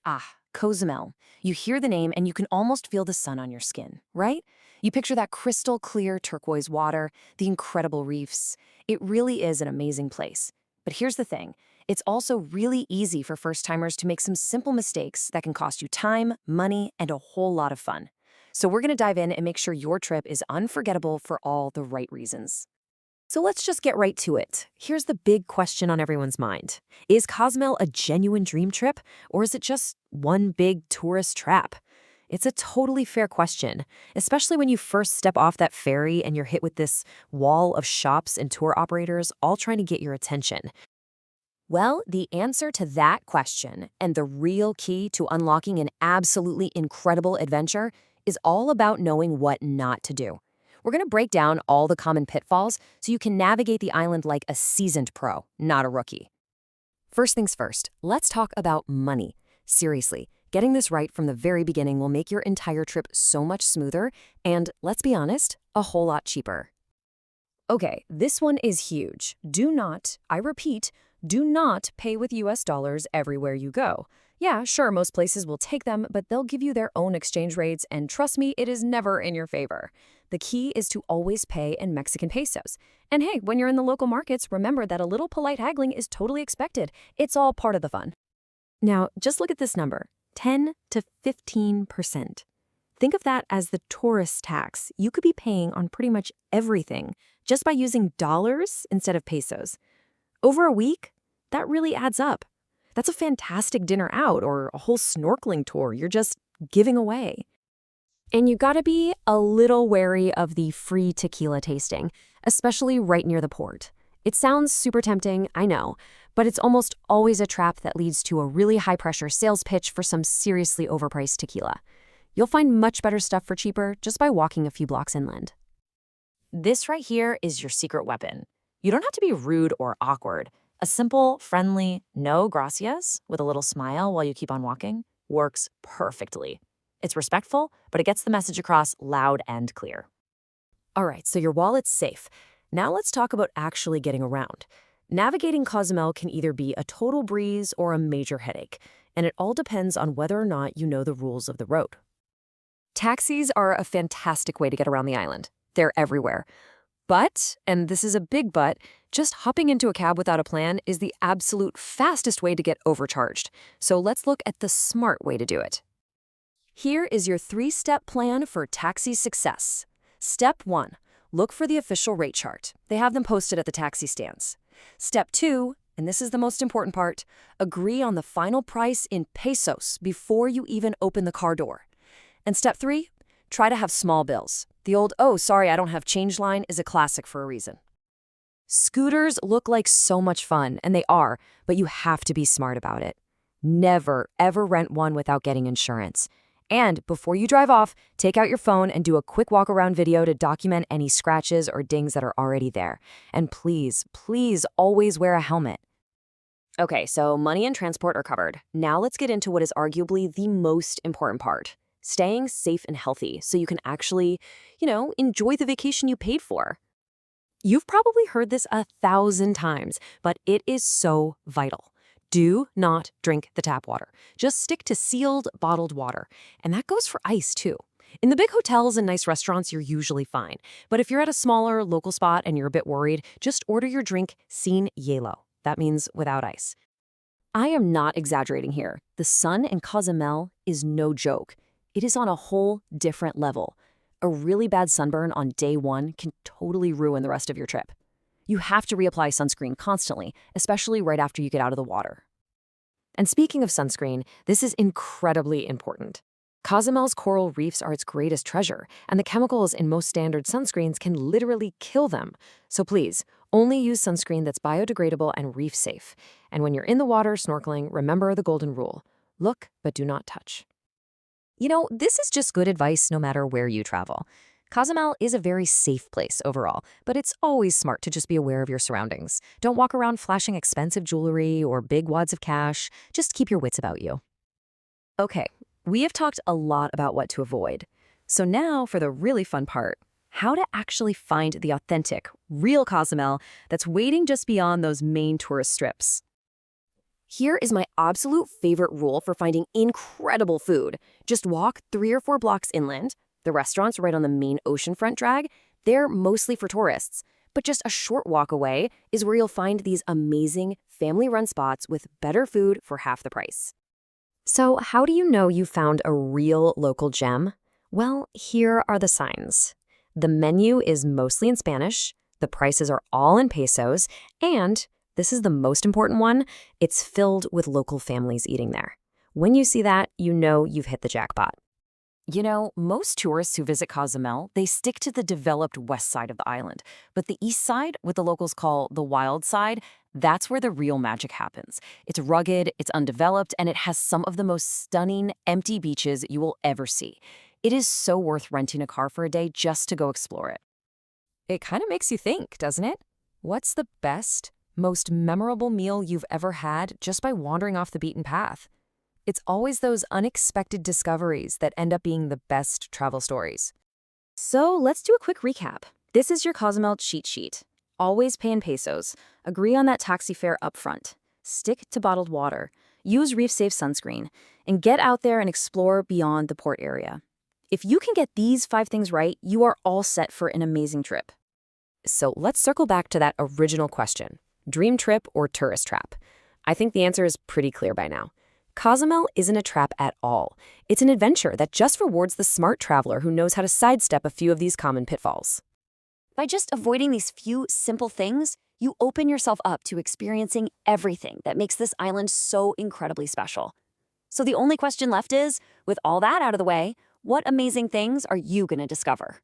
Ah, Cozumel. You hear the name and you can almost feel the sun on your skin, right? You picture that crystal clear turquoise water, the incredible reefs. It really is an amazing place. But here's the thing. It's also really easy for first-timers to make some simple mistakes that can cost you time, money, and a whole lot of fun. So we're going to dive in and make sure your trip is unforgettable for all the right reasons. So let's just get right to it. Here's the big question on everyone's mind. Is Cozumel a genuine dream trip, or is it just one big tourist trap? It's a totally fair question, especially when you first step off that ferry and you're hit with this wall of shops and tour operators all trying to get your attention. Well, the answer to that question and the real key to unlocking an absolutely incredible adventure is all about knowing what not to do. We're going to break down all the common pitfalls so you can navigate the island like a seasoned pro, not a rookie. First things first, let's talk about money. Seriously, getting this right from the very beginning will make your entire trip so much smoother and, let's be honest, a whole lot cheaper. Okay, this one is huge. Do not, I repeat, do not pay with US dollars everywhere you go. Yeah, sure, most places will take them, but they'll give you their own exchange rates, and trust me, it is never in your favor. The key is to always pay in Mexican pesos. And hey, when you're in the local markets, remember that a little polite haggling is totally expected. It's all part of the fun. Now, just look at this number, 10 to 15%. Think of that as the tourist tax you could be paying on pretty much everything just by using dollars instead of pesos. Over a week, that really adds up. That's a fantastic dinner out or a whole snorkeling tour you're just giving away. And you gotta be a little wary of the free tequila tasting, especially right near the port. It sounds super tempting, I know, but it's almost always a trap that leads to a really high-pressure sales pitch for some seriously overpriced tequila. You'll find much better stuff for cheaper just by walking a few blocks inland. This right here is your secret weapon. You don't have to be rude or awkward. A simple, friendly, no gracias with a little smile while you keep on walking works perfectly. It's respectful, but it gets the message across loud and clear. All right, so your wallet's safe. Now let's talk about actually getting around. Navigating Cozumel can either be a total breeze or a major headache, and it all depends on whether or not you know the rules of the road. Taxis are a fantastic way to get around the island. They're everywhere. But, and this is a big but, just hopping into a cab without a plan is the absolute fastest way to get overcharged. So let's look at the smart way to do it. Here is your 3-step plan for taxi success. Step 1, look for the official rate chart. They have them posted at the taxi stands. Step 2, and this is the most important part, agree on the final price in pesos before you even open the car door. And step 3, try to have small bills. The old, oh, sorry, I don't have change line is a classic for a reason. Scooters look like so much fun, and they are, but you have to be smart about it. Never, ever rent one without getting insurance. And before you drive off, take out your phone and do a quick walk-around video to document any scratches or dings that are already there. And please, please always wear a helmet. Okay, so money and transport are covered. Now let's get into what is arguably the most important part. Staying safe and healthy so you can actually, enjoy the vacation you paid for. You've probably heard this 1,000 times, but it is so vital. Do not drink the tap water. Just stick to sealed, bottled water. And that goes for ice, too. In the big hotels and nice restaurants, you're usually fine. But if you're at a smaller, local spot and you're a bit worried, just order your drink sin hielo. That means without ice. I am not exaggerating here. The sun in Cozumel is no joke. It is on a whole different level. A really bad sunburn on day 1 can totally ruin the rest of your trip. You have to reapply sunscreen constantly, especially right after you get out of the water. And speaking of sunscreen, this is incredibly important. Cozumel's coral reefs are its greatest treasure, and the chemicals in most standard sunscreens can literally kill them. So please, only use sunscreen that's biodegradable and reef safe. And when you're in the water snorkeling, remember the golden rule. Look, but do not touch. This is just good advice no matter where you travel. Cozumel is a very safe place overall, but it's always smart to just be aware of your surroundings. Don't walk around flashing expensive jewelry or big wads of cash. Just keep your wits about you. Okay, we have talked a lot about what to avoid. So now for the really fun part, how to actually find the authentic, real Cozumel that's waiting just beyond those main tourist strips. Here is my absolute favorite rule for finding incredible food. Just walk 3 or 4 blocks inland. The restaurants right on the main oceanfront drag, they're mostly for tourists. But just a short walk away is where you'll find these amazing family-run spots with better food for half the price. So, how do you know you found a real local gem? Well, here are the signs. The menu is mostly in Spanish, the prices are all in pesos, and this is the most important one, it's filled with local families eating there. When you see that, you know you've hit the jackpot. Most tourists who visit Cozumel, they stick to the developed west side of the island. But the east side, what the locals call the wild side, that's where the real magic happens. It's rugged, it's undeveloped, and it has some of the most stunning, empty beaches you will ever see. It is so worth renting a car for a day just to go explore it. It kind of makes you think, doesn't it? What's the best, most memorable meal you've ever had just by wandering off the beaten path? It's always those unexpected discoveries that end up being the best travel stories. So let's do a quick recap. This is your Cozumel cheat sheet. Always pay in pesos. Agree on that taxi fare up front. Stick to bottled water. Use reef-safe sunscreen. And get out there and explore beyond the port area. If you can get these 5 things right, you are all set for an amazing trip. So let's circle back to that original question. Dream trip or tourist trap? I think the answer is pretty clear by now. Cozumel isn't a trap at all. It's an adventure that just rewards the smart traveler who knows how to sidestep a few of these common pitfalls. By just avoiding these few simple things, you open yourself up to experiencing everything that makes this island so incredibly special. So the only question left is, with all that out of the way, what amazing things are you going to discover?